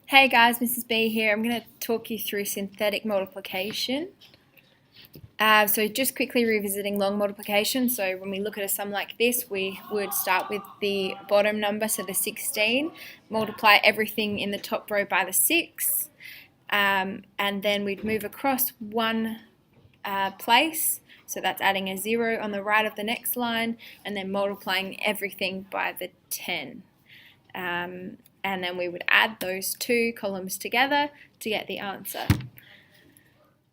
Hey guys, Mrs. B here. I'm going to talk you through synthetic multiplication. So just quickly revisiting long multiplication. So when we look at a sum like this, we would start with the bottom number, so the 16, multiply everything in the top row by the 6, and then we'd move across one place. So that's adding a 0 on the right of the next line, and then multiplying everything by the 10. And then we would add those two columns together to get the answer.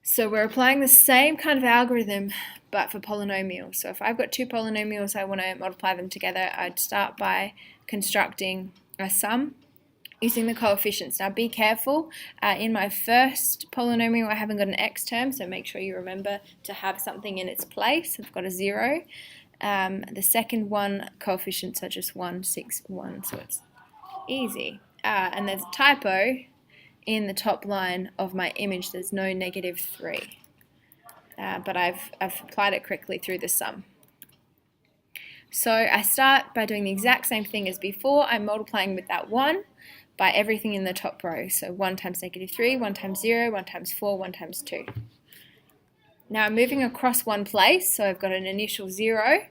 So we're applying the same kind of algorithm but for polynomials. So if I've got two polynomials, I want to multiply them together, I'd start by constructing a sum using the coefficients. Now be careful, in my first polynomial I haven't got an x term, so make sure you remember to have something in its place. I've got a 0. The second one, coefficients are just 1, 6, 1, so it's easy. And there's a typo in the top line of my image. There's no -3, but I've applied it correctly through the sum. So I start by doing the exact same thing as before. I'm multiplying with that 1 by everything in the top row. So 1 times -3, 1 times 0, 1 times 4, 1 times 2. Now I'm moving across one place, so I've got an initial 0.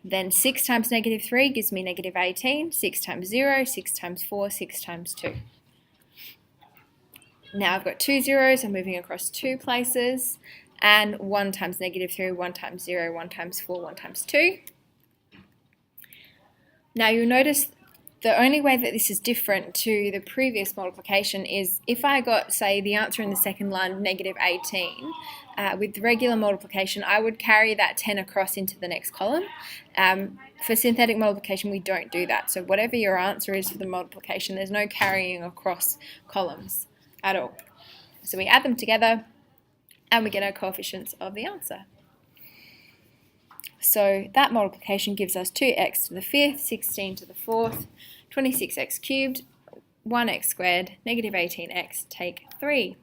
Then 6 times -3 gives me -18, 6 times 0, 6 times 4, 6 times 2. Now I've got two zeros, I'm moving across two places, and 1 times -3, 1 times 0, 1 times 4, 1 times 2. Now you'll notice the only way that this is different to the previous multiplication is if I got, say, the answer in the second line, -18, with regular multiplication, I would carry that 10 across into the next column. For synthetic multiplication, we don't do that. So whatever your answer is for the multiplication, there's no carrying across columns at all. So we add them together, and we get our coefficients of the answer. So that multiplication gives us 2x to the 5th, 16 to the 4th, 26x cubed, 1x squared, -18x, take 3.